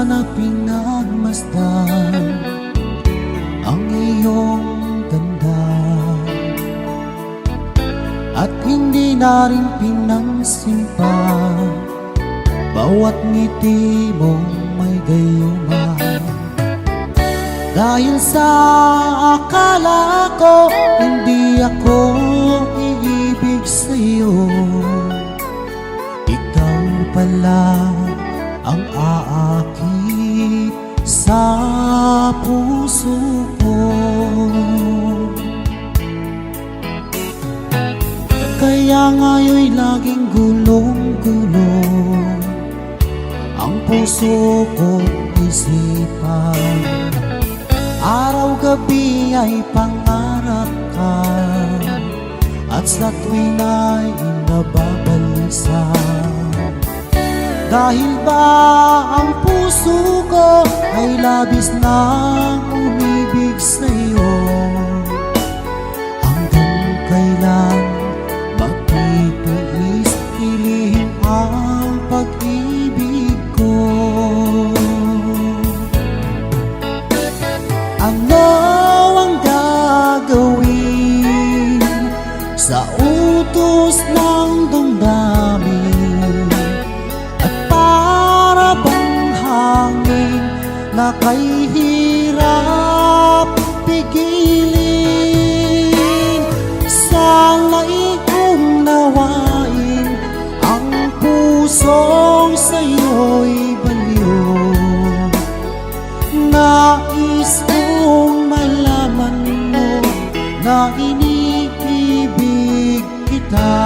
sana pinagmasdan ang iyong ganda, at hindi na rin pinansin pa bawat ngiti mong may gayuma. Dahil sa akala ko hindi ako iibig sa'yo, ikaw pala ang aakit sa puso ko. Kaya ngayon'y laging gulong-gulong ang puso ko't isipan. Araw-gabi ay pangarap ka, at sa tuwin ay nababalisa. Dahil ba ang puso ko ay labis nang umibig sa'yo? Hanggang kailan magtitiis ilihim ang pag-ibig ko? Ano ang gagawin sa utos ng damdamin, at para bang hangin na kay hirap pigilin? Sana'y unawain ang pusong sa'yo'y baliw. Nais kong malaman mo na iniibig kita.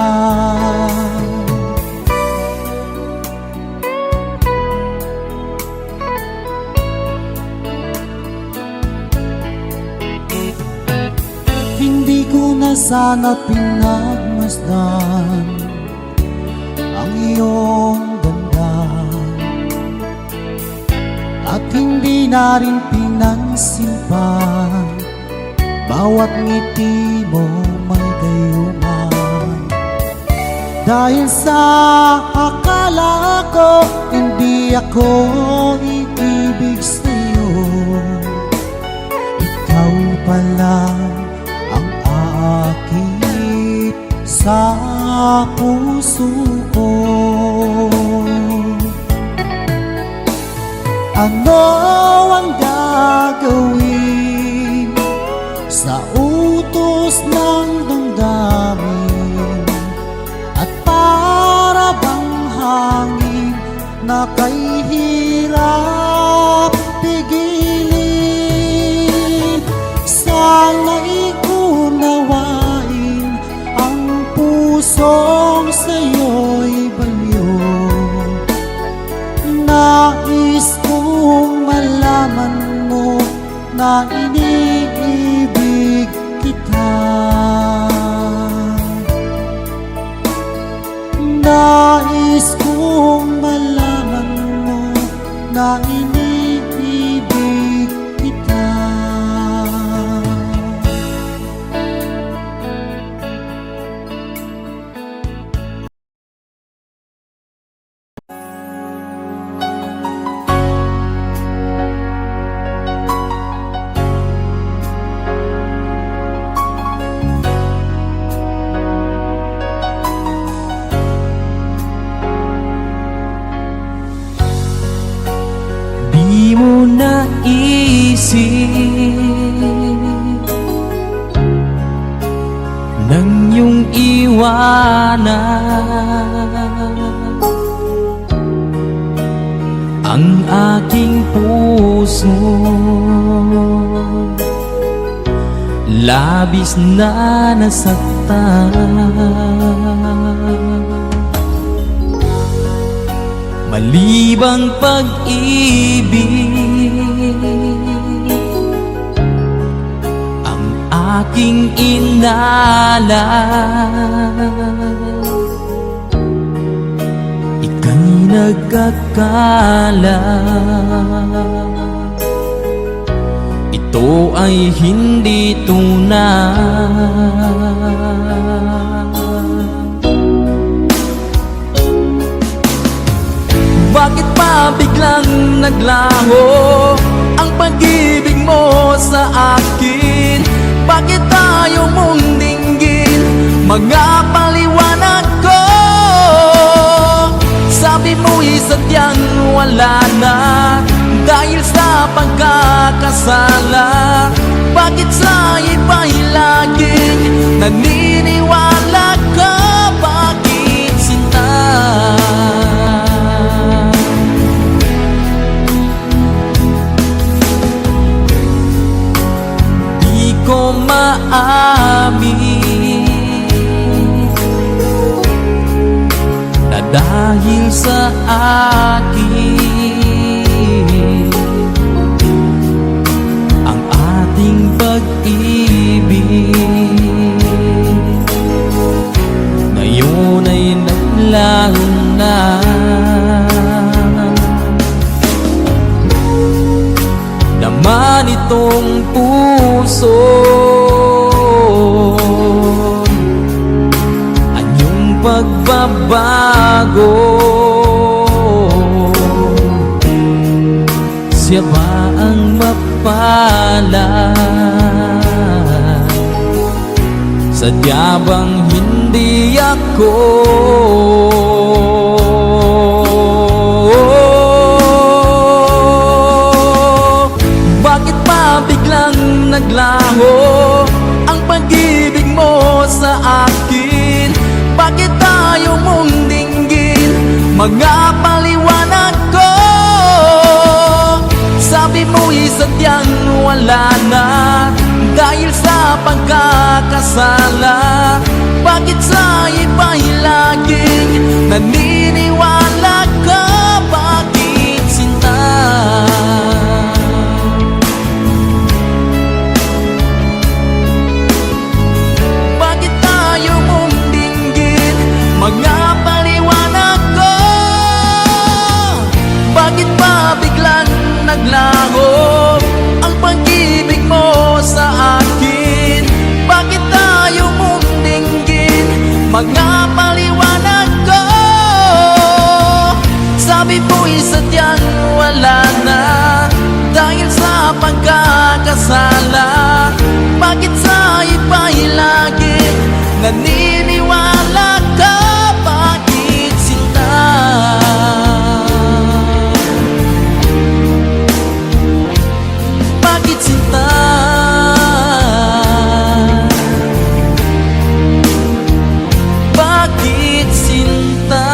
Hindi ko na sana pinagmasdan ang iyong ganda, at hindi na rin pinansin pa bawat ngiti mo may gayuma. Dahil sa akala ko hindi ako iibig sa'yo, ikaw pala ang aakit sa puso ko. Ano ang gagawin sa utos ng damdamin, at para bang hangin na kay hirap pigilin? Sana'y unawain ang pusong sa'yo'y baliw. Nais kong malaman mo na iniibig kita. Nais kong malaman mo na iniibig kita. Di mo naisip nang iyong iwanan ang aking puso. Labis na nasaktan, malibang pag-ibig ang aking inalan. Ika'y nagkakala ito ay hindi tunay. Bakit pa biglang naglaho ang pag-ibig mo sa akin. Bakit tayo mong dinggin, mga paliwanag ko? Sabi mo'y sadyang wala na dahil sa pagkakasala. Bakit sa iba'y laging naniniwala ka? Bakit sinta? Di ko maamin na dahil sa akin ang ating pag-ibig ngayon ay naglaho na. Naman itong puso anyong pagbabago. Siya ba ang mapalad? Sadya bang hindi ako? Bakit pa biglang naglaho ang pag-ibig mo sa akin? Bakit tayo mong dinggin, mga paliwanag ko? Sabi mo'y sadyang wala na dahil sa pagkakasala. Bakit sa iba'y laging naniniwala ka? Bakit sinta? Bakit tayo mong dinggin, mga paliwanag ko? Bakit pa biglang naglaho ang pag-ibig mo sa akin? Bakit tayo mong dinggin, mga paliwanag ko? Sabi mo'y sadyang wala na dahil sa pagkakasala. Bakit sa iba'y laging naniniwala ka? Bakit sinta? Bakit sinta? Bakit sinta?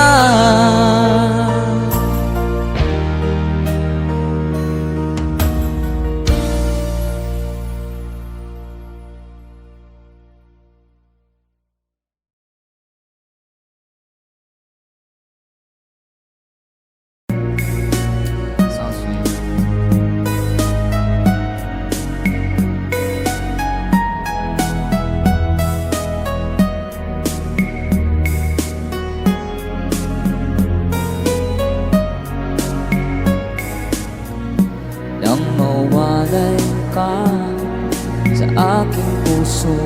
Nang mawalay ka sa aking puso,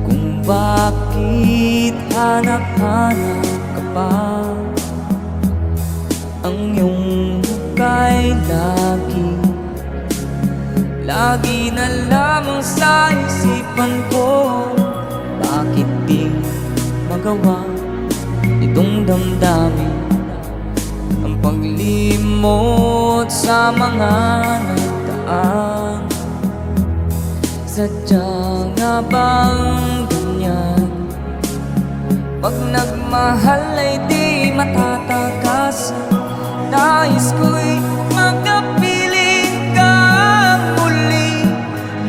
kung bakit hanap-hanap ka pa, ang iyong muka'y lagi na lamang sa isipan ko. Bakit di magawa itong damdamin ang paglimot sa mga nagdaan? Sadya nga bang ganyan? Pag nagmahal ay di matatakasan. Nais ko'y makapiling ka muli.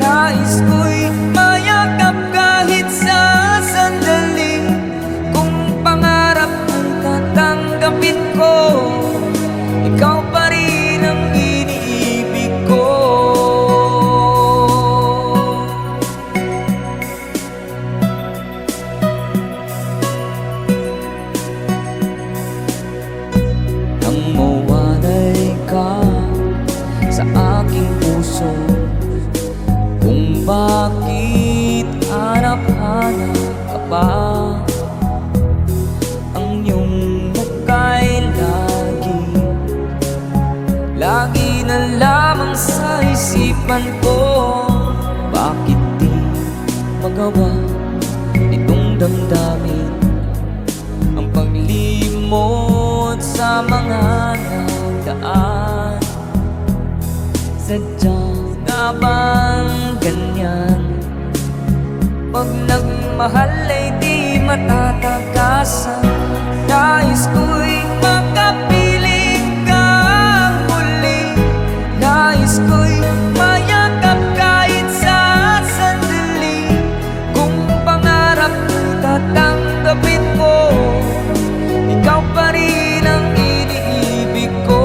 Nais ko'y mayakap kahit sa sandali. Kung pangarap ang tatanggapin ko, ikaw pa rin ang iniibig ko. Nang mawalay ka sa aking puso, kung bakit kaisipan ko, bakit di magawa nitong damdamin ang paglimot sa mga nagdaan? Sadya nga bang ganyan? Pag nagmahal ay di matatagasan. Nais ko'y makapiling kang muli. Nais ko'y mayakap kahit sa sandali. Kung pangarap ko'y tatanggapin ko, ikaw pa rin ang iniibig ko.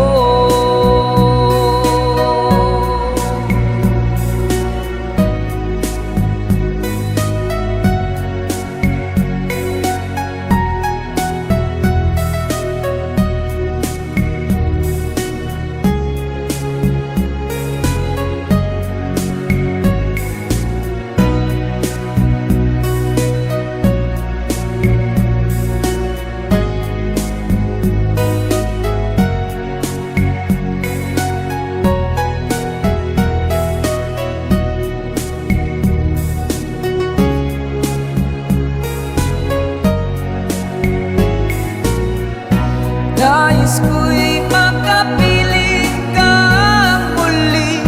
Nais ko'y makapiling kang muli.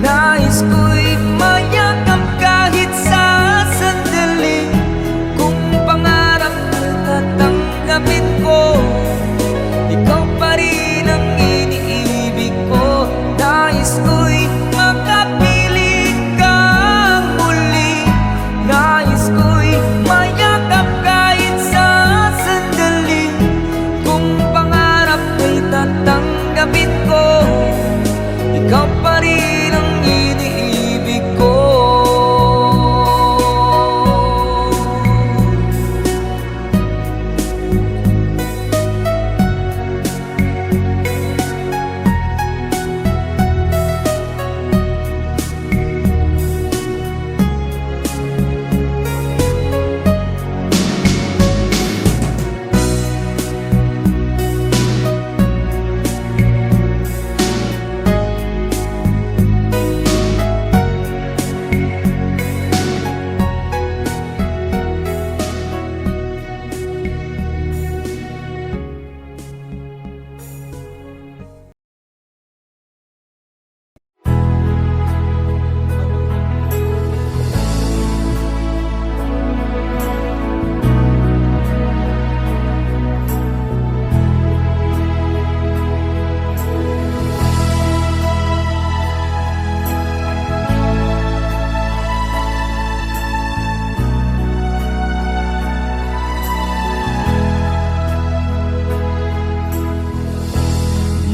Nais ko'y mayakap kahit sa sandali. Kung pangarap ko'y tatanggapin ko, ikaw pa rin ang iniibig ko. Nais ko'y makapiling kang muli. Nais ko'y mayakap kahit sa sandali. Kung pangarap ko'y tatanggapin ko, ikaw pa rin ang iniibig ko.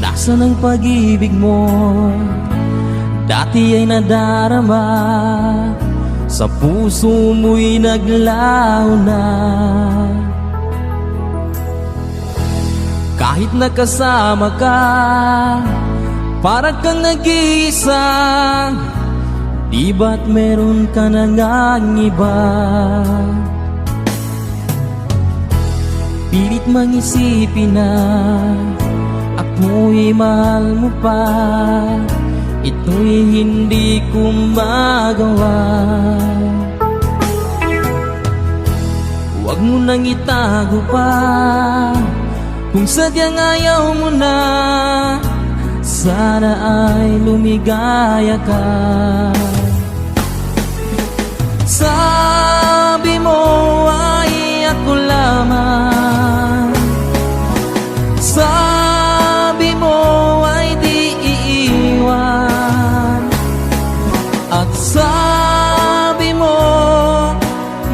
Nasaan ang pag-ibig mo? Dati ay nadarama, sa puso mo'y naglaho na. Kahit nakasama ka, parang kang nag-iisa. Di ba't meron ka na ngang iba? Pilit mangisipin na ako'y mahal mo pa. Ito'y hindi ko magawa. Huwag mo nang itago pa, kung sadyang ayaw mo na. Sana ay lumigaya ka. Sabi mo ay ako lamang. Sabi mo ay di iiwan. At sabi mo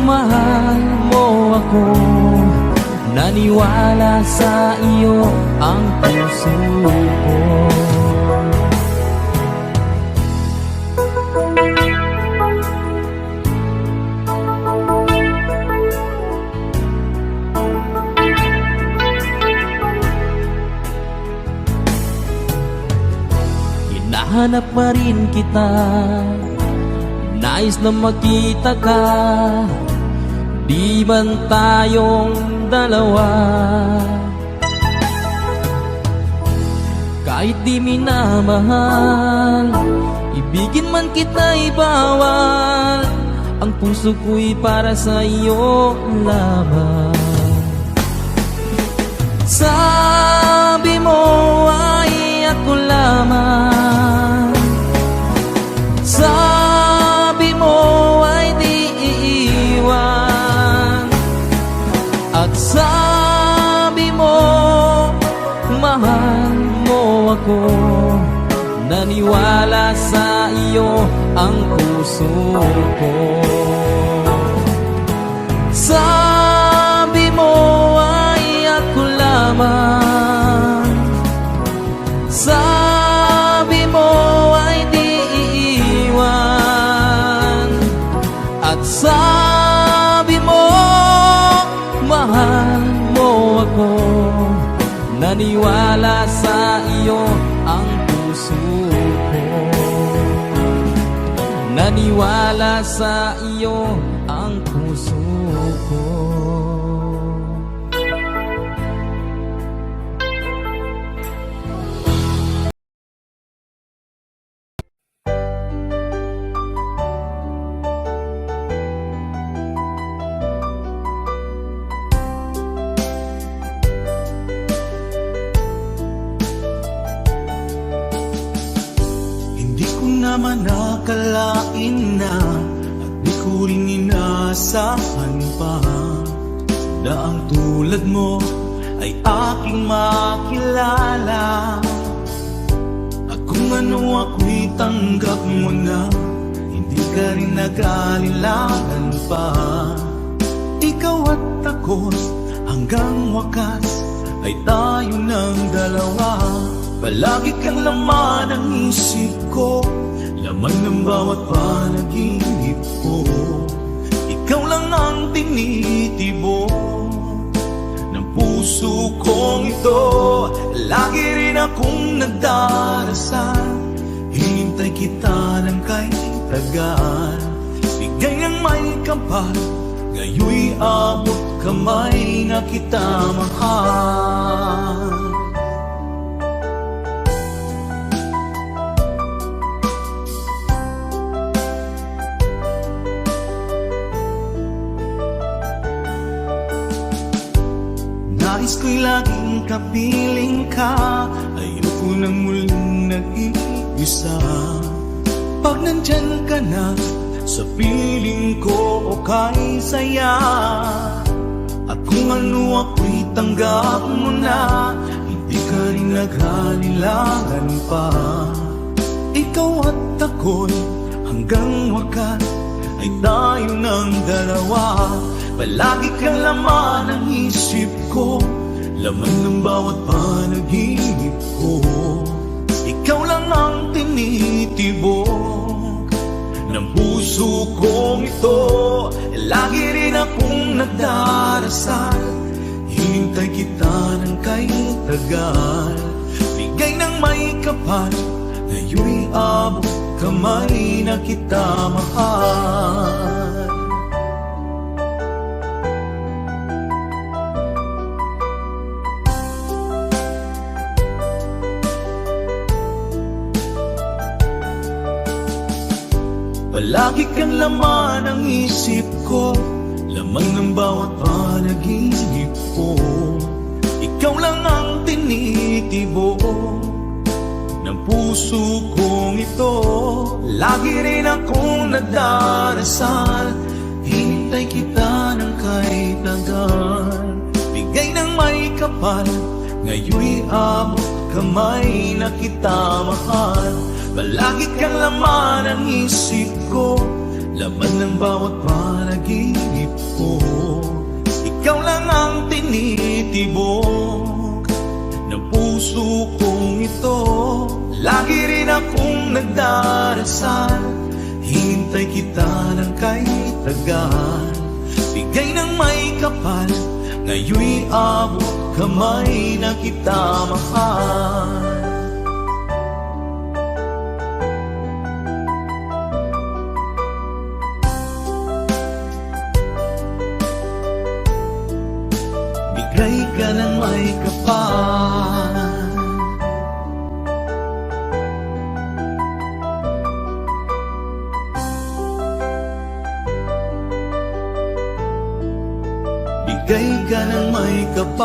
mahal mo ako. Naniwala sa iyo ang puso ko. Hinahanap pa rin kita, nais na makita ka. Di man tayong dalawa, kahit di minamahal, Ibigin man kita'y bawal, ang puso ko'y para sa iyo lamang. Sabi mo ay ako lamang, sabi mo ay di iiwan, at sabi mo mahal mo ako. Naniwala sa iyo ang puso ko. Sabi mo ay ako lamang, sabi mo ay di iiwan, at sabi mo mahal mo ako. Naniwala sa iyo ang puso ko. Naniwala sa iyo ang puso ko. Hindi ko naman nakalain na at di ko rin inaasahan pa na ang tulad mo ay aking makilala. At kung ano ako'y tanggap mo na, hindi ka rin nag-alinlangan pa. Ikaw at ako hanggang wakas ay tayo ng dalawa. Palagi kang laman ng isip ko, laman ng bawat panaginip ko. Ikaw lang ang tinitibo ng puso kong ito. Lagi rin akong nagdarasal, hinintay kita ng kay tagal. Bigay ng may kapal, ngayoy abot kamay na kita mahal. Nais ko'y laging kapiling ka, ayoko nang muling nag-iisa. Pag nandyan ka na, sa piling ko okay saya. At kung ano ako'y tanggap mo na, hindi ka rin nag-alinlangan pa. Ikaw at ako'y hanggang wakas ay tayo ng dalawa. Palagi kang laman ng isip ko, laman ng bawat panaginip ko. Ikaw lang ang tinitibok ng puso kong ito. Lagi rin akong nagdarasal, hinintay kita ng kay tagal. Bigay ng may kapal, ngayoy abot kamay na kita mahal. Palagi kang laman ng isip ko, laman ng bawat panaginip ko. Ikaw lang ang tinitibo ng puso kong ito. Lagi rin akong nagdarasal, hinintay kita ng kay tagal. Bigay ng may kapal, ngayoy abot kamay na kita mahal. Palagi kang laman ng isip ko, laman ng bawat panaginip ko. Ikaw lang ang tinitibok ng puso kong ito. Lagi rin akong nagdarasal, hinintay kita ng kay tagal. Bigay ng may kapal, ngayoy abot kamay na kita mahal. Bigay ka ng may kapal, ka ng may kapal.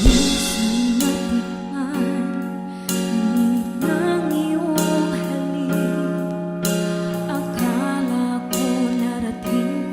Minsan matikman, init ng iyong halik. Akala ko narating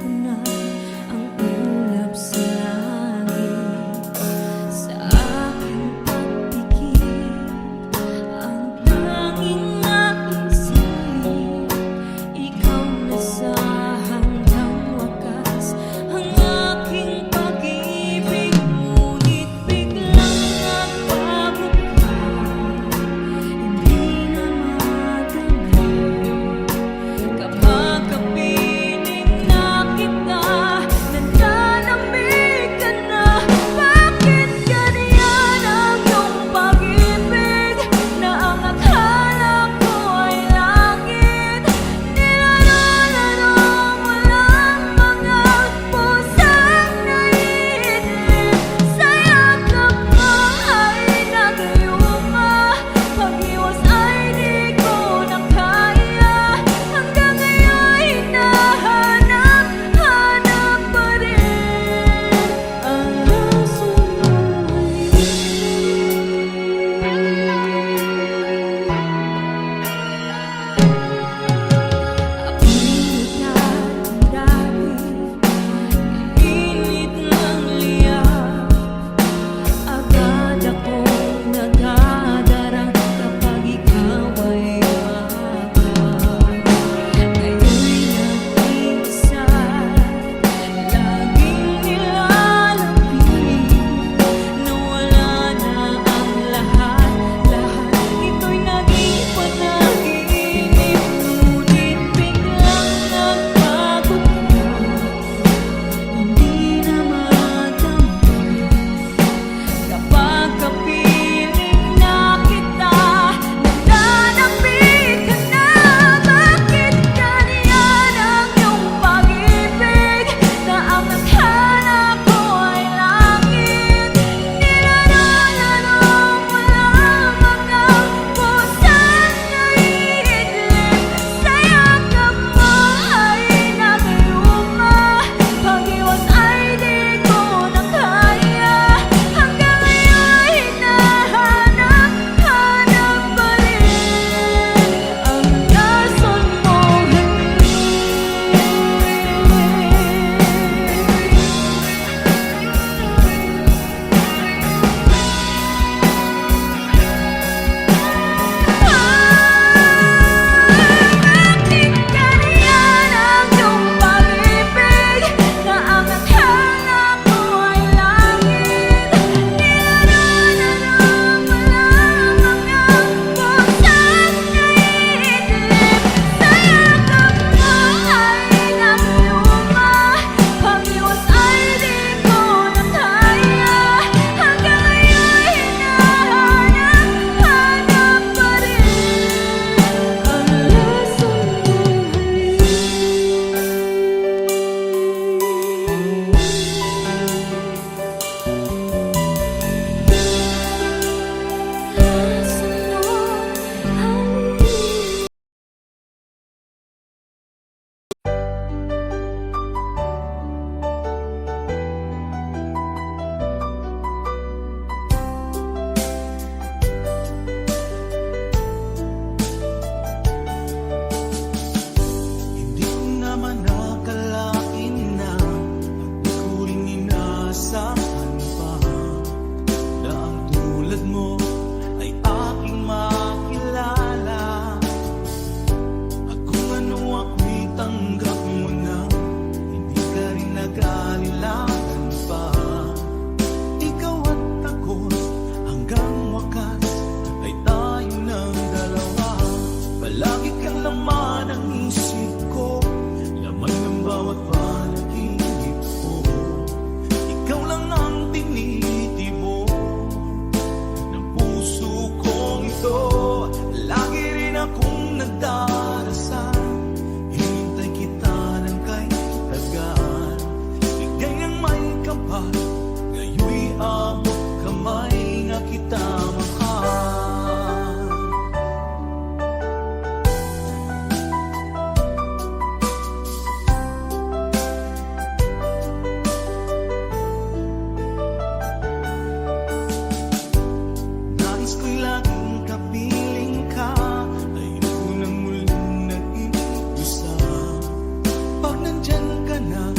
na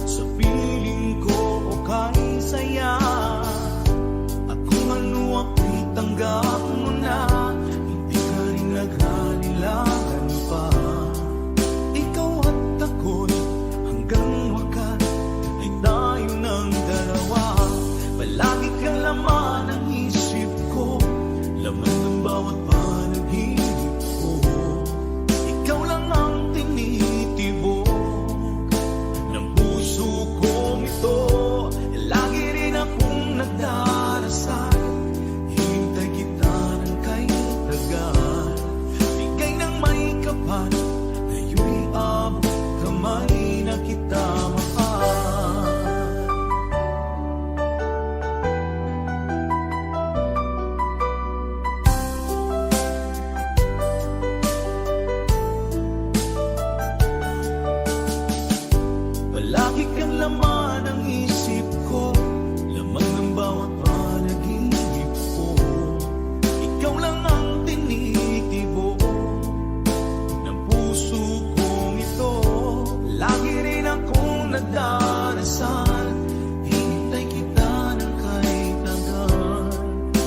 sa piling ko o kay saya. At kung ano ang itanggap mo na, hindi ka rin naghalilangan pa. Ikaw at ako'y hanggang wakas ay tayo ng dalawa. Palagi kang laman ng isip ko, laman ng bawat panaginip ko. Ikaw lang ang tinitibok ng puso kong ito. Lagi rin akong nagdarasal, hintay kita ng kay tagal. Bigay ng may kapal, ngayon'y abot kamay na kita mahal. Palagi kang laman ng isip ko, laman ng bawat panaginip ko. Ikaw lang ang tinitibok ng puso kong ito. Lagi rin akong nagdarasal, hintay kita ng kay tagal.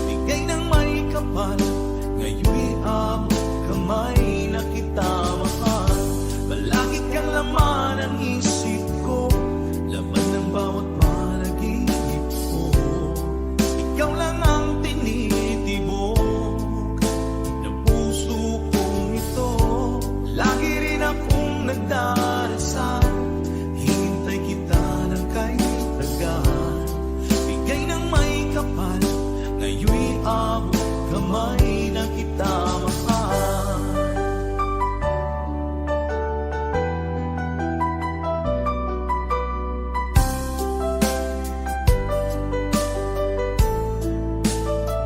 Bigay ng may kapal, ngayon'y abot kamay na kita mahal. Palagi kang laman ng isip ko, laman ng bawat panaginip ko. Ikaw lang ang tinitibok ng puso kong ito. Lagi rin akong nagdarasal, hintay kita ng kay tagal. Bigay ng may kapal, ngayon'y abot kamay na kita mahal.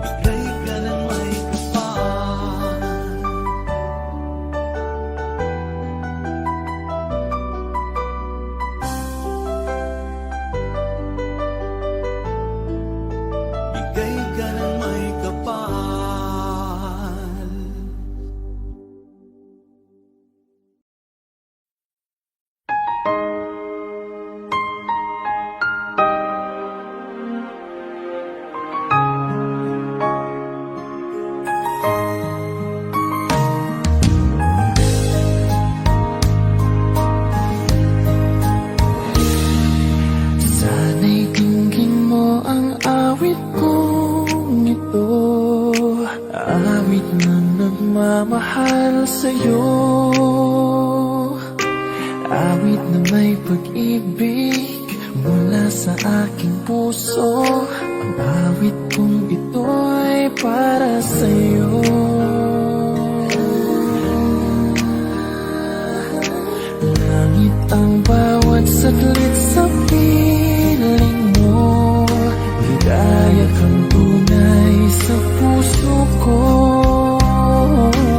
Bigay ka ng may kapal. Bigay ka ng may kapal. Sana'y dinggin mo ang awit kong ito, awit na nagmamahal sa'yo, awit na may pag-ibig mula sa aking puso. Ang awit kong ito ay para sa'yo. Langit ang bawat saglit sa piling mo, ligaya kang tunay sa puso ko.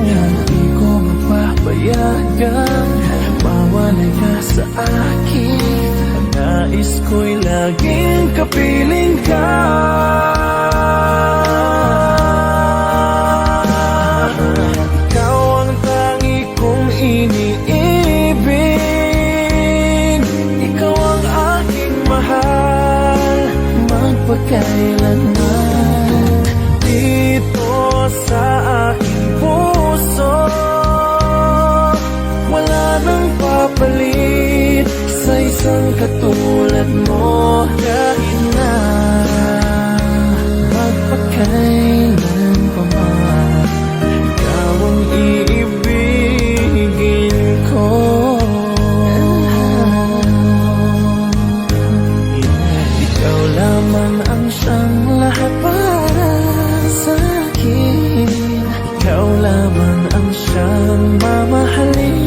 Hindi ko mapapayagan mawalay ka sa akin. Ang nais ko'y laging kapiling ka. Ikaw ang tangi kong iniibig, ikaw ang aking mahal, magpakailanman. Dito sa aking puso, wala nang papalit sa isang katulad mo. Kahit na magpakailan pa man, ikaw ang iibigin ko. Ikaw lamang ang siyang lahat para sa akin. Ikaw lamang ang siyang mamahalin.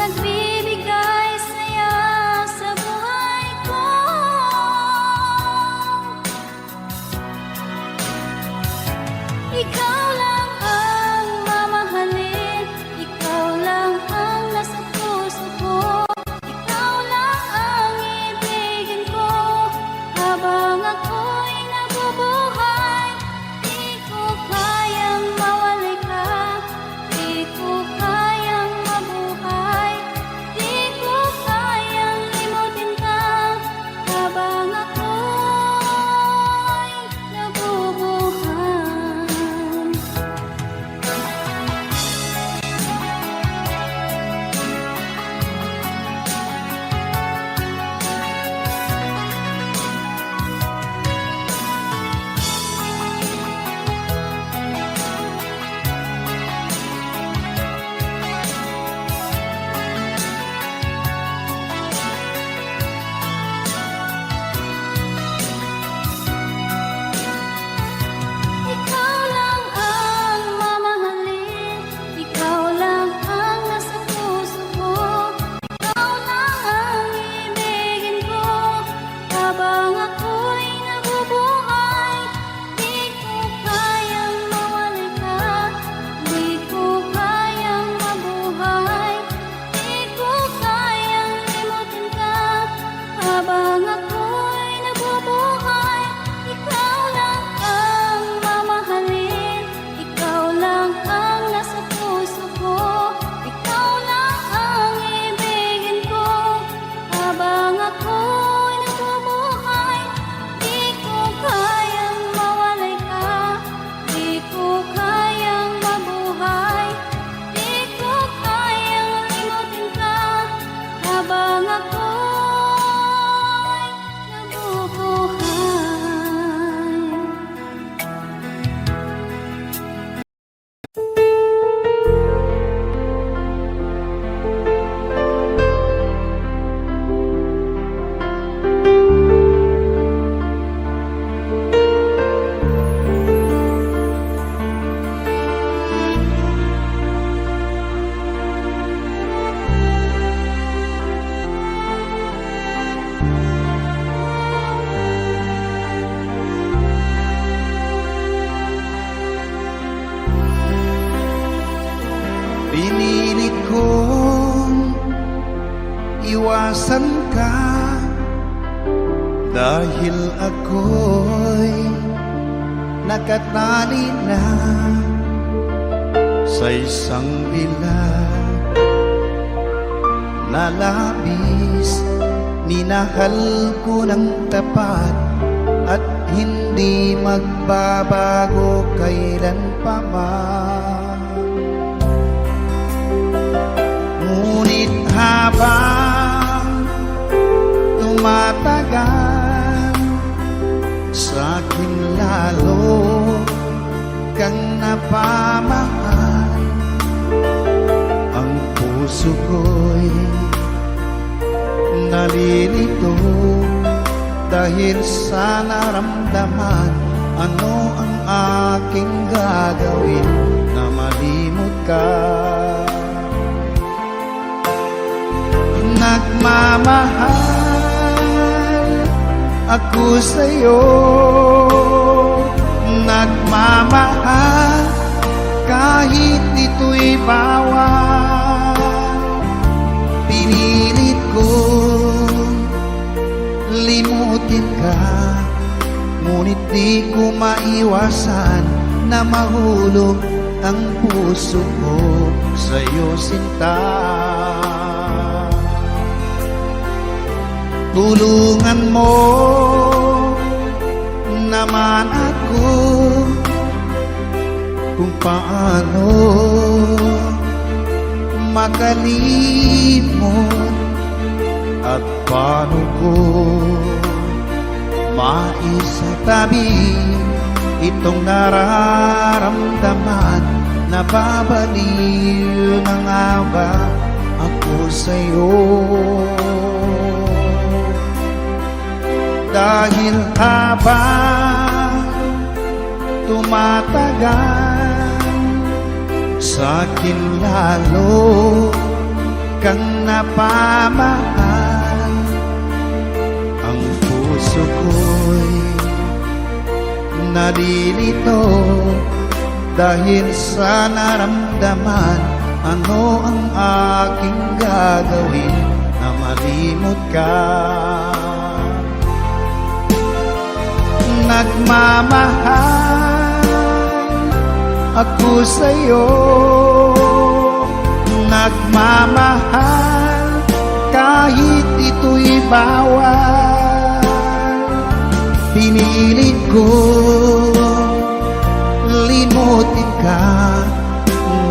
nagbibigay saya sa buhay ko. Ikaw lang ang mamahalin, ikaw lang ang nasa puso ko. Ikaw lang ang ibigin ko habang ako'y nabubuhay. Di ko kayang mawalay ka, di ko kayang mabuhay, di ko kayang limutin ka habang ako'y nabubuhay. Ikaw lang ang mamahalin, ikaw lang ang nasa puso ko. Ikaw lang ang ibigin ko habang ako'y nabubuhay. Di ko kayang mawalay ka, di ko kayang mabuhay, di ko kayang limutin ka habang ako'y nabubuhay. Ikaw lang ang mamahalin, ikaw lang ang nasa puso ko. Ikaw lang ang ibigin ko habang ako'y nabubuhay. Di ko kayang mawalay ka, di ko kayang mabuhay, di ko kayang limutin ka habang ako'y nabubuhay. Pinilit kong iwasan ka dahil ako'y nakatali na sa isang bilag na labis. Minahal ko ng tapat at hindi magbabago kailanpaman. Ngunit habang tumatagal, sa'kin lalo kang napamahal. Ang puso ko'y nalilito dahil sa naramdaman. Ano ang aking gagawin na malimot ka? Nagmamahal ako sa'yo, nagmamahal kahit ito'y bawal. Pinilit ko limutin ka, ngunit di ko maiwasan na mahulog ang puso ko sa'yo, sinta. Tulungan mo naman ako kung paano makalimot at paano ko maisatabi itong nararamdaman. Nababaliw na nga ba ako sa'yo? Dahil habang tumatagal, sa'kin lalo kang napamahal. Ang puso ko'y nalilito dahil sa naramdaman. Ano ang aking gagawin na malimot ka? Nagmamahal ako sa'yo, nagmamahal kahit ito'y bawal. Pinilit ko limutin ka,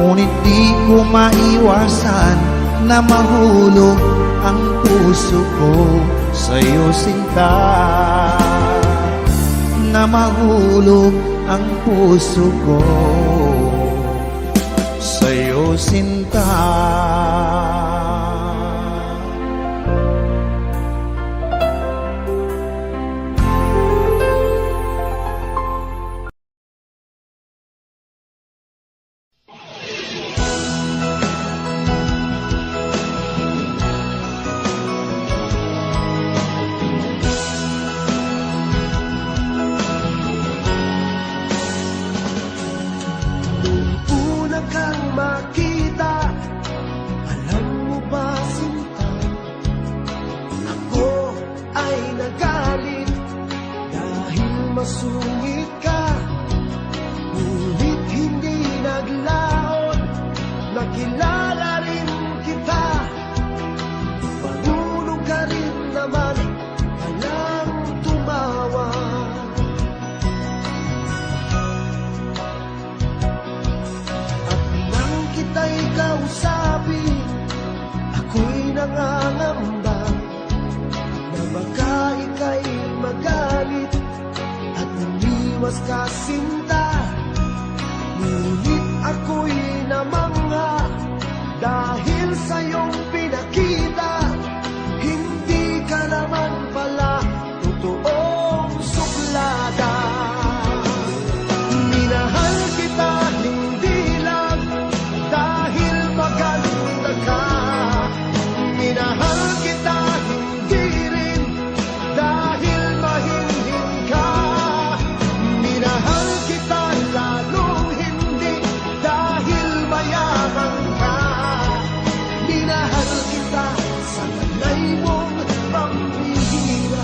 ngunit di ko maiwasan na mahulog ang puso ko sa'yo, sinta. Na mahulog ang puso ko sa'yo, sinta. Una kang makita, alam mo ba, sinta, ako ay nagalit dahil masungit ka. Ngunit hindi naglaon, nakilala rin kita. Marunong ka rin naman, walang tumawa. Kita'y kausapin, ako'y nangangamba na baka ika'y magalit at umiwas ka, sinta. Ngunit ako'y namangha dahil sa iyong pinakita. Hindi ka naman pala totoong suplada. Minahal kita hindi lang dahil maganda ka. Minahal kita hindi rin dahil mahinhin ka. Minahal kita lalong hindi dahil mayaman ka. Minahal kita sa tanay mong pambihira.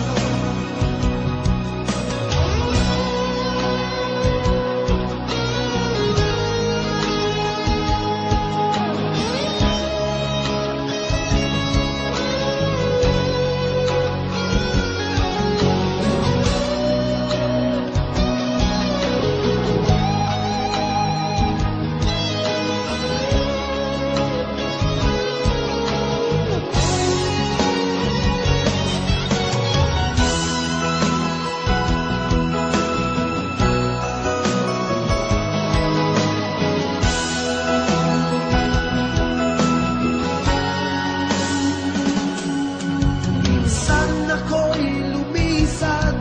Minsan ako'y lumisan,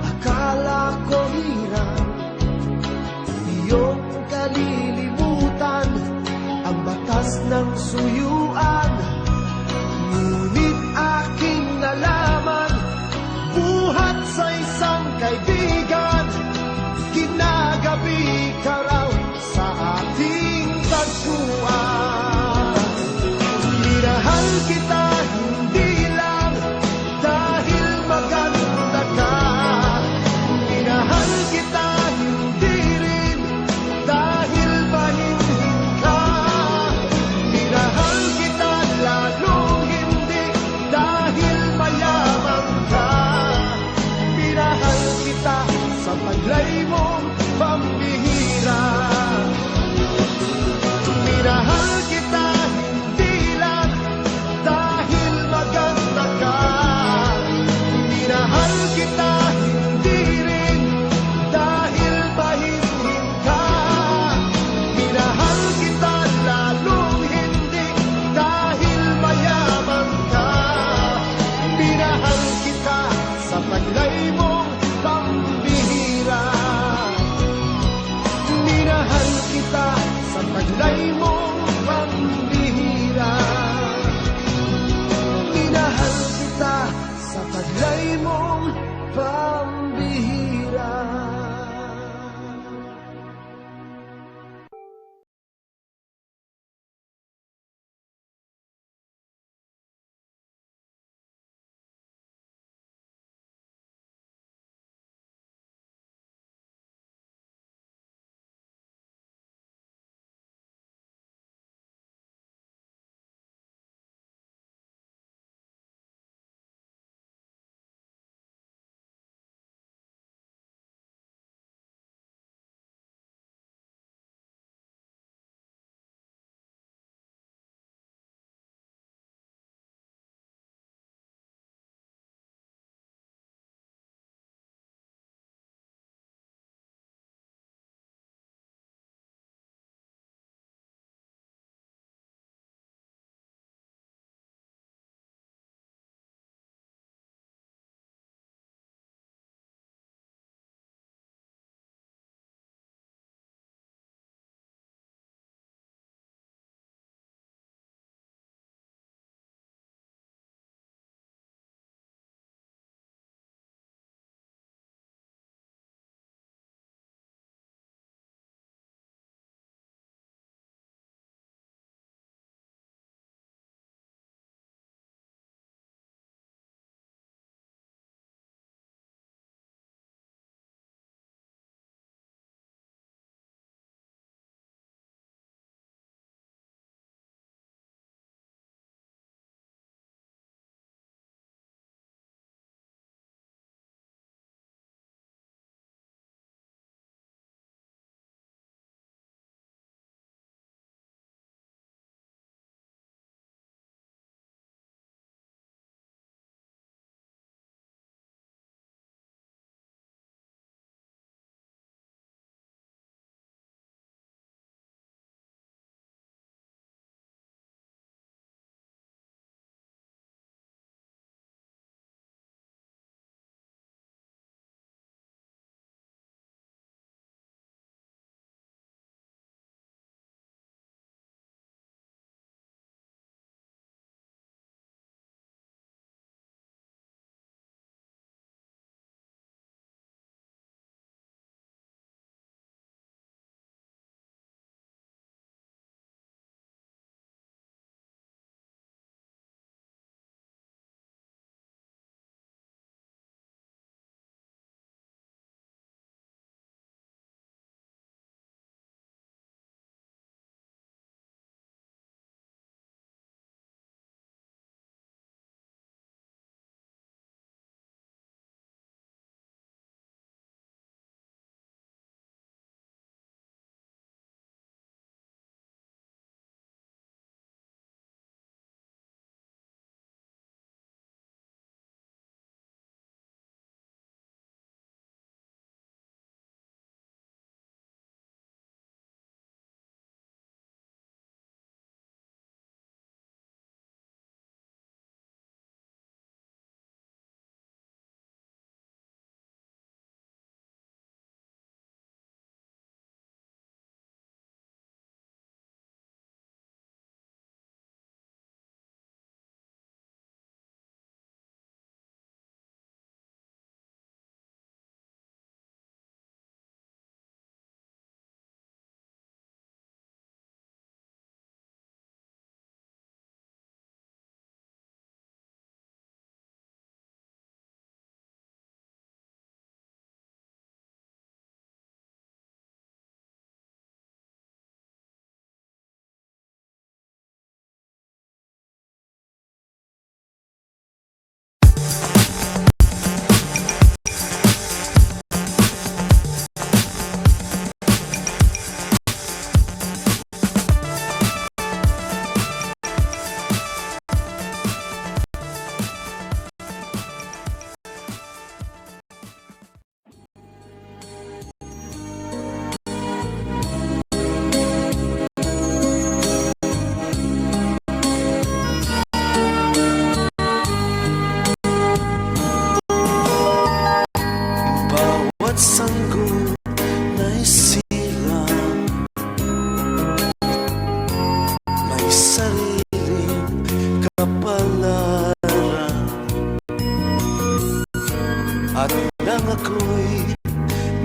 akala ko hirap iyong kalilimutan ang batas ng suyuan. Ngunit aking nalaman, buhat sa isang kaibigan, kinagabi ka raw sa ating tagpuan. Minahal kita hindi lang dahil maganda ka. Minahal kita hindi rin dahil mahinhin ka. Minahal kita lalong hindi dahil mayaman ka. Minahal kita sa taglay mong pambihira. Minahal kita hindi lang dahil maganda ka. Minahal kita hindi rin dahil mahinhin ka. Minahal kita lalong hindi dahil mayaman ka. Minahal kita sa taglay mong pambihira. Minahal kita sa taglay mong pambihira.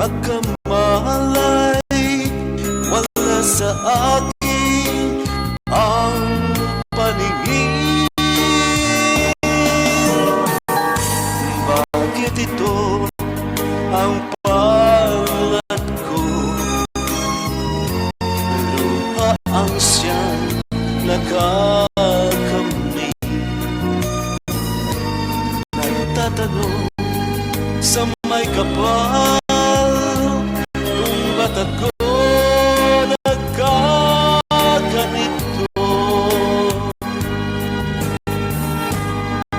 pagkamalay, wala sa akin ang paningin. Bakit ito ang palad ko? Luha ang siyang nakakamit. Nagtatanong sa may kapal kung ba't ako nagkaganito.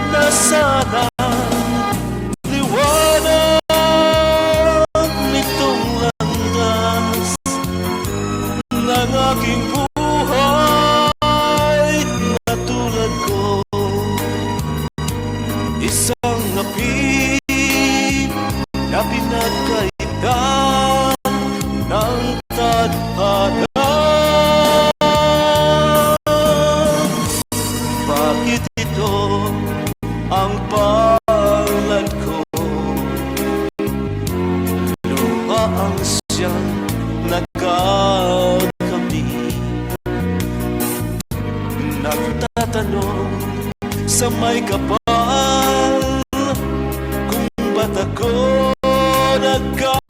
Nasaan ang liwanag nitong landas ng aking buhay na tulad ko? Isang api na pinagkaitan ng tadhana. Bakit ito ang palad ko? Luha ang siyang nagkakamit. Nagtatanong sa may kapal kung ba't ako nagkaganito.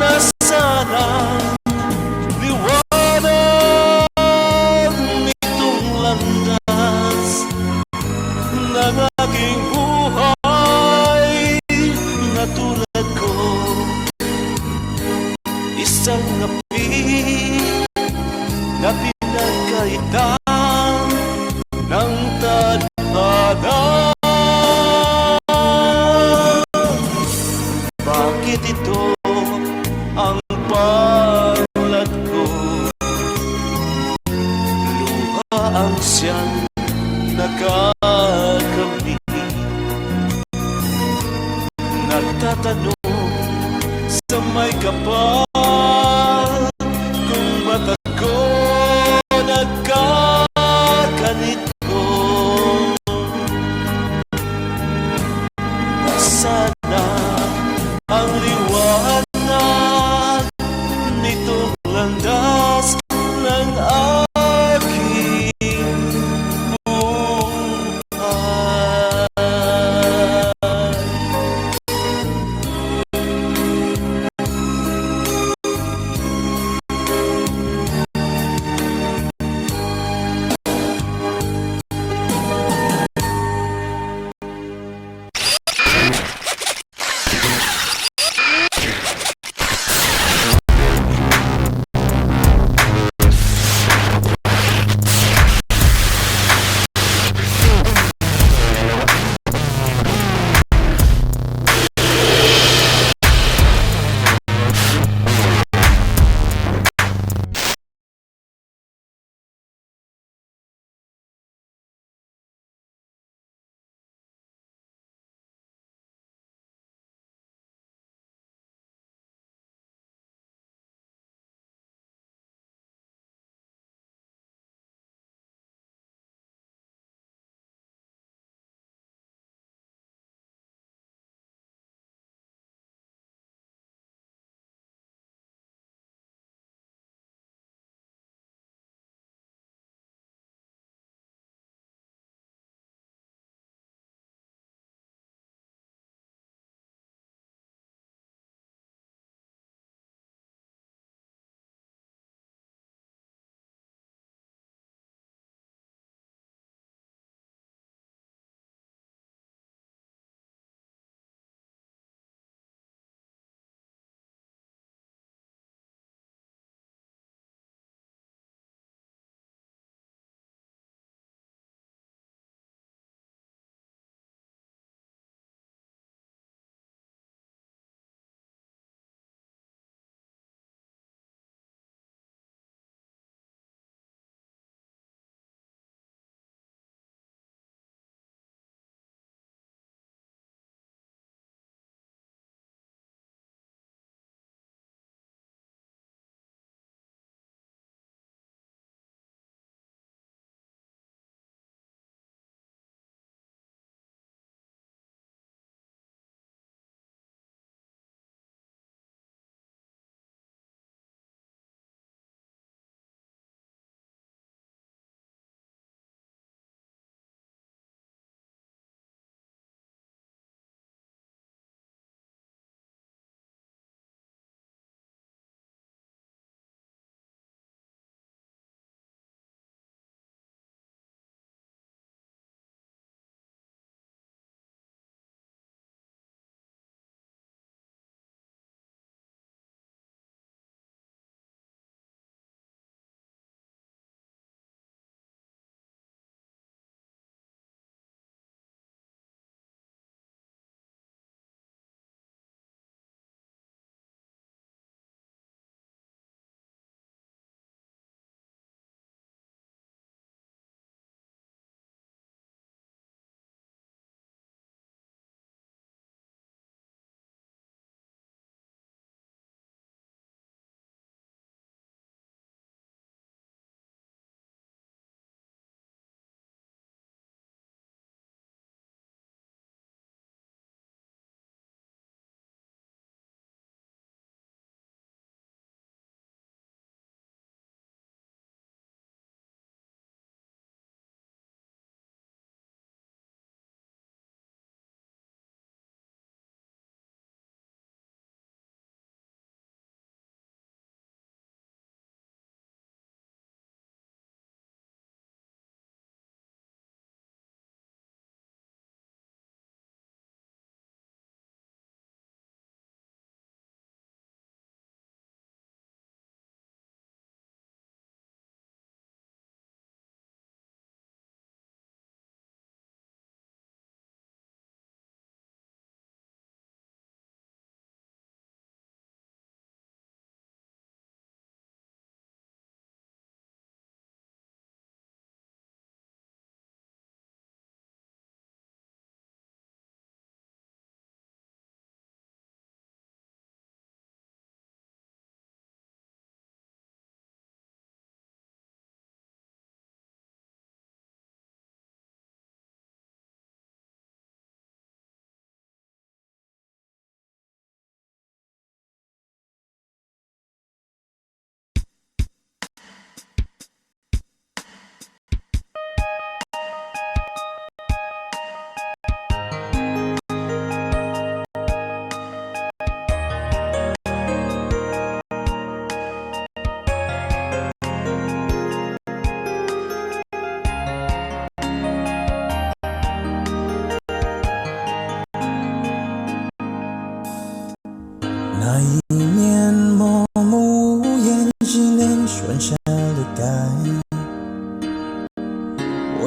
Nasaan ang liwanag nitong landas ng aking buhay na tulad ko? Isang api na pinagkaitan ng tadhana. Bakit ito ang palad ko? Luha ang siyang nakakamit. Nagtatanong sa may kapal kung ba't ako nagkaganito. Nasana ang liwanag nitong landas ng aking buhay.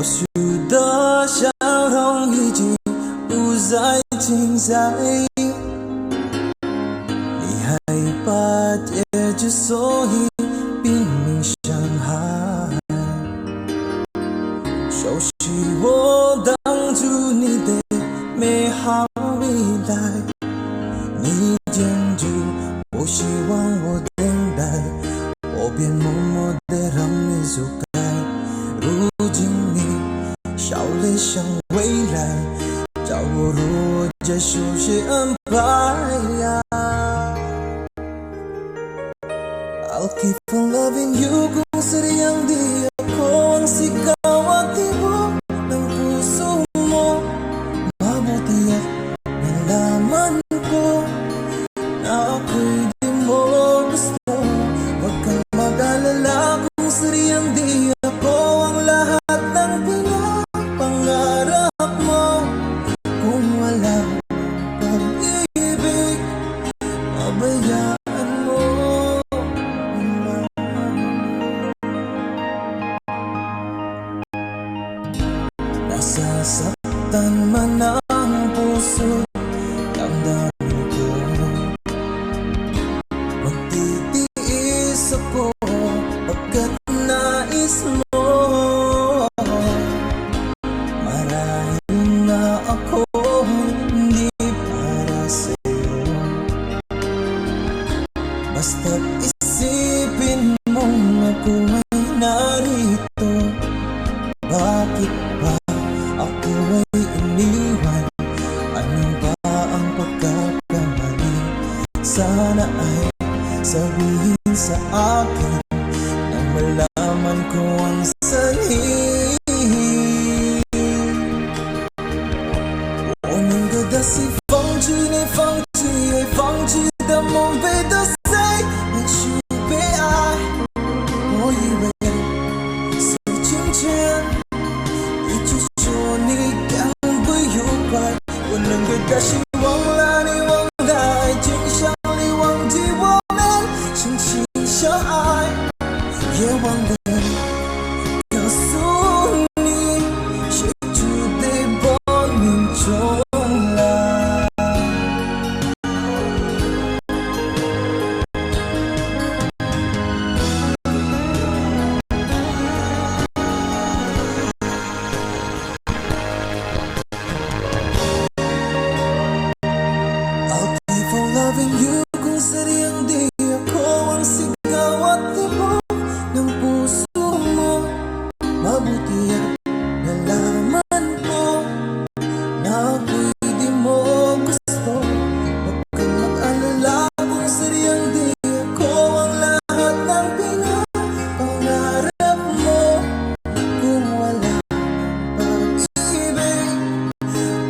许的笑容已经不再精彩，你还把结局所以拼命伤害，熟悉我当初你的美好未来，你坚决不希望我等待，我便默默地让你走开。如今你笑脸向未来，叫我如何接受谁安排？I'll keep on loving you kung sadyang di ako ang sigaw at tibok ng puso mo. Mabuti at nalaman ko na ako'y di mo gusto. Huwag kang mag-alala kung sadyang di ako ang lahat ng pinapangarap mo. Kung wala pag-ibig, pabayaan mo. Nasasaktan man ang puso, damdamin ko magtitiis ako pagkat nais mo. Marahil na ako hindi para sa'yo, basta't isipin mong ako ay narito. Bakit ba ako ay iniwan? Ano ba ang pagkakamali? Sana ay sabihin sa akin nang malaman ko ang sanhi. 我能够的是放弃你，放弃爱，放弃的梦被打碎，也许被爱。我以为是金钱，一直说你感不愉快，我能给的希望让你忘了爱情，想你忘记我们深情相爱，也忘了告诉你，谁注定亡命中来。I'll keep on loving you kung sadyang di ako ang sigaw at tibok ng puso mo. Mabuti at nalaman ko na ako'y di mo gusto. Huwag kang mag-alala kung sadyang di ako ang lahat ng pinapangarap mo. Kung wala pag-ibig,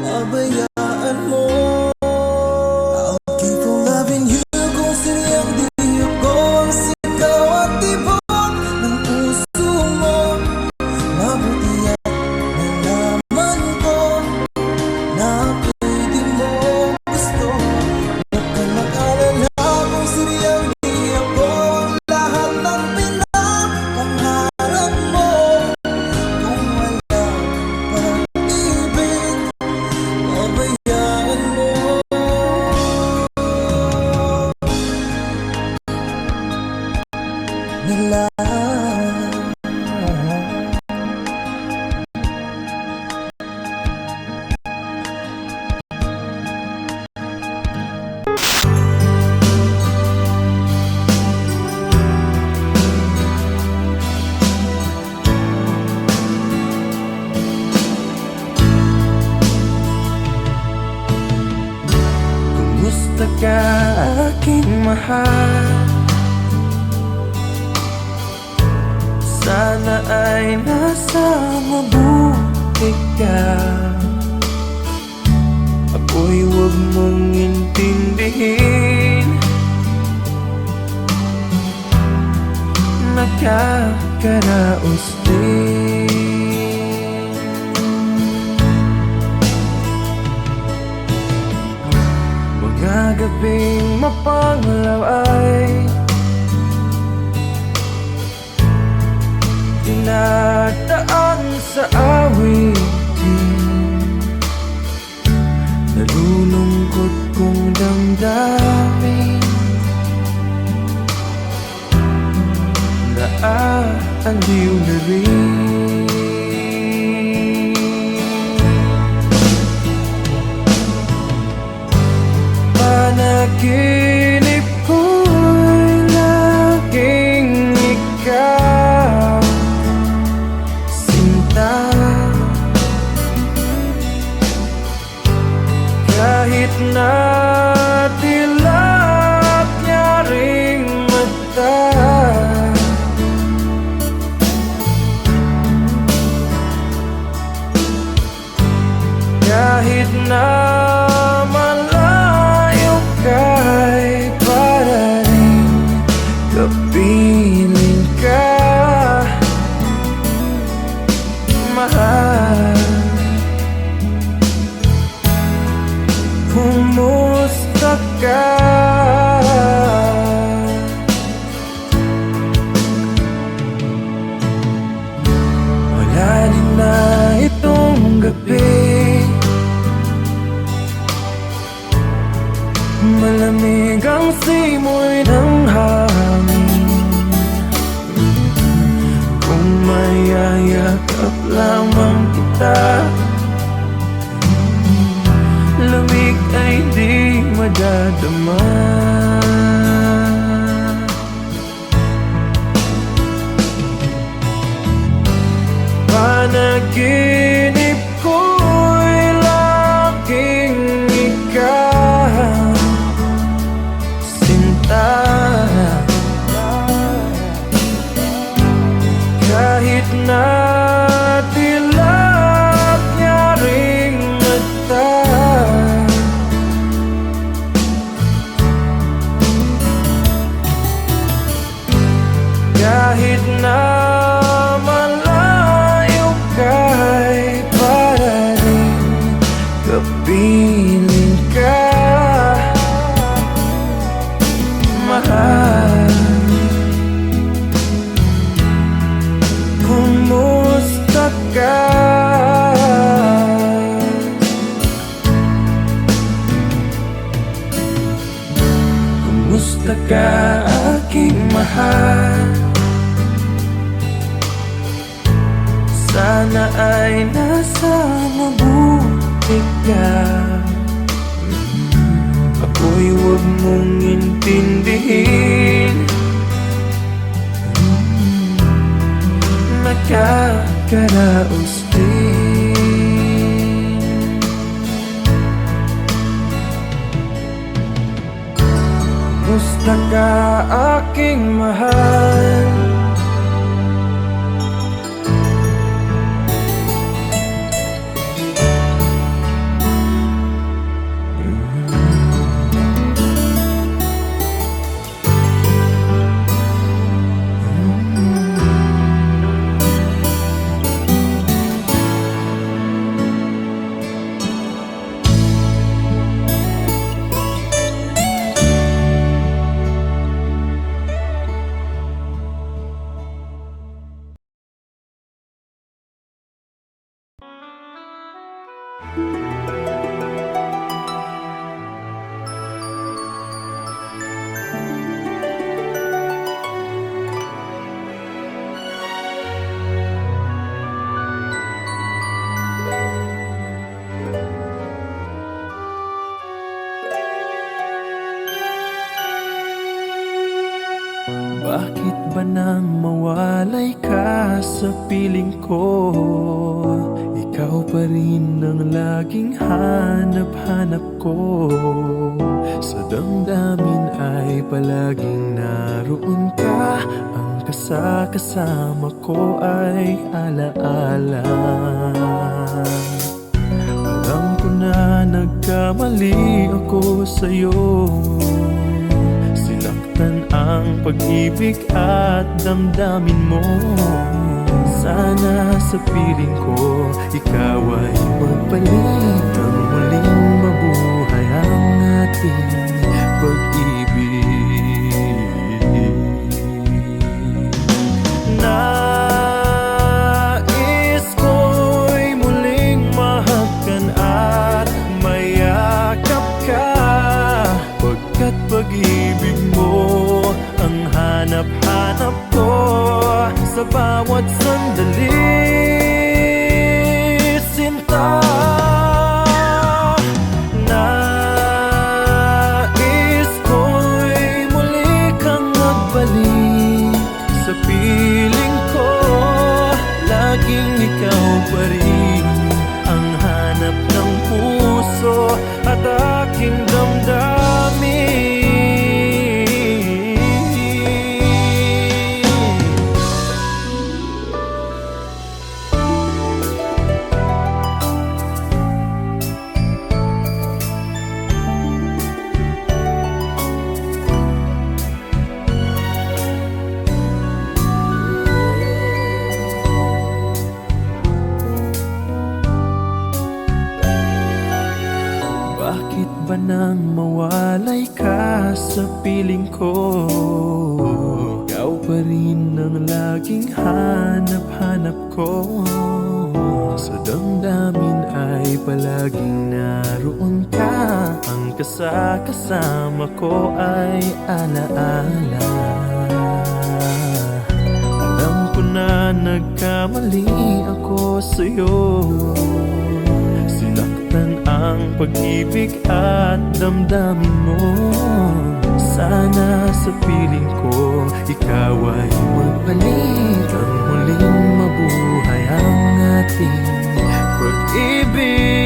pabayaan mo. I'll keep on loving you kung sadyang di ako ang sigaw at tibok ng puso mo. Mabuti at nalaman ko na ako'y di mo gusto. Huwag kang mag-alala kung sadyang di ako ang lahat ng pinapangarap mo. Kung wala pag-ibig, pabayaan mo. Nila kumusta ka aking mahal? Sana ay nasa mabuti ka. Ako'y huwag mong intindihin, nakakaraos din. Mga gabing mapanglaw ay dinadaan sa damdamin Naaaliw na rin Panaginip ko'y laging ikaw Sinta Kahit na dilap niya ring mata Kahit na malayo ka'y para rin kapiling ka Mahal Kumusta ka? Malalim na itong gabi Malamig ang simoy ng hangin Kung mayayakap lamang kita Lamig ay di madadama Panaginip ko'y laging ikaw Sinta Kahit na dilap niya ring mata Kahit na malayo ka'y para rin kapiling ka Mahal Kumusta ka? Kumusta ka aking mahal? Sana ay nasa mabuti ka Ako'y huwag mong intindihin Nakakaraos din Kumusta ka aking mahal? Bakit ba nang mawalay ka sa piling ko? Ikaw pa rin ang laging hanap-hanap ko Sa damdamin ay palaging naroon ka Ang kasama ko ay alaala Alam ko na nagkamali ako sa'yo Sinaktan ang pag-ibig at damdamin mo Sana sa piling ko ikaw ay magpalit Ang muling mabuhay ang ating pag-ibig Nais ko'y muling mahagkan at mayakap ka sa bawat sandali. Sinta, nais ko'y muli kang magbalik sa piling ko. Laging ikaw pa rin ang hanap ng puso at aking damdamin. Bakit ba nang mawalay ka sa piling ko? Ikaw pa rin ang laging hanap-hanap ko. Sa damdamin ay palaging naroon ka. Ang kasama ko ay alaala. Alam ko na nagkamali ako sa'yo. Sinaktan ang pag-ibig at damdamin mo. Sana sa piling ko ikaw ay magbalik. Ang muling mabuhay ang ating pag-ibig.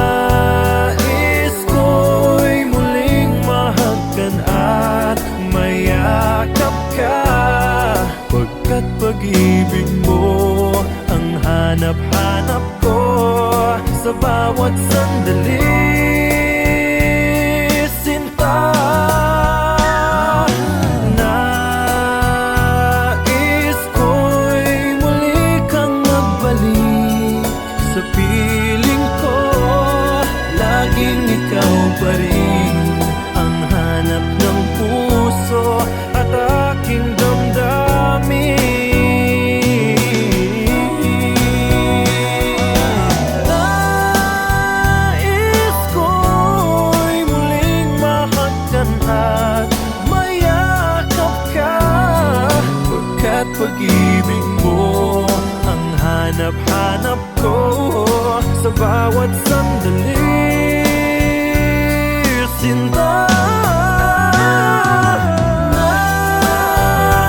Nais ko'y muling mahagkan at mayakap ka, pagkat pag-ibig mo ang hanap-hanap ko sa bawat sandali. Sinta, nais ko'y muli kang magbalik sa piling ko. Laging ikaw pa rin ang hanap ng puso at aking damdamin. Nais ko'y muling mahagkan at mayakap ka, pagkat pag-ibig mo ang hanap-hanap ko sa bawat sandali. Sinta,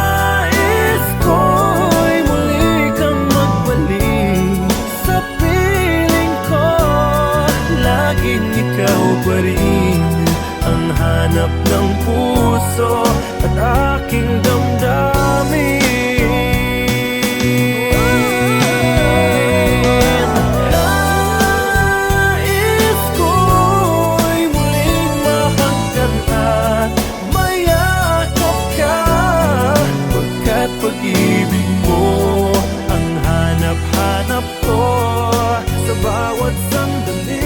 nais ko'y muli kang magbalik sa piling ko. Laging ikaw pa rin ang hanap ng puso at aking damdamin. Nais ko'y muling mahagkan at mayakap ka, pagkat pag-ibig mo ang hanap-hanap ko sa bawat sandali.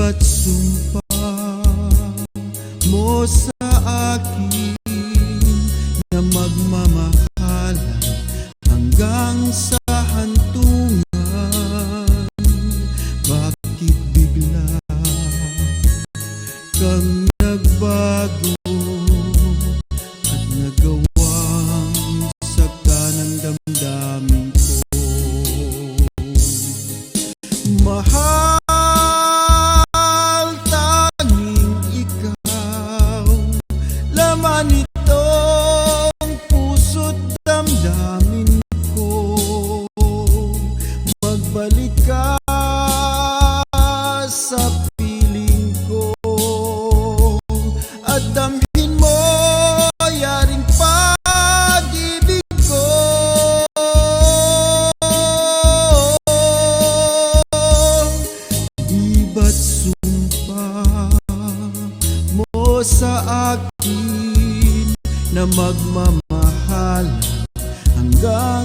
ba't sumpa mo sa akin na magmamahalan hanggang sa hantungan? Bakit bigla kang nagbago at nagawang sakta ng damdamin ko? Mahal, tanging ikaw, laman itong puso't damdamin ko. Magbalik ka sa piling ko at damhin mo yaring pag-ibig ko. Di ba't sumpa mo sa akin na magmamahal hanggang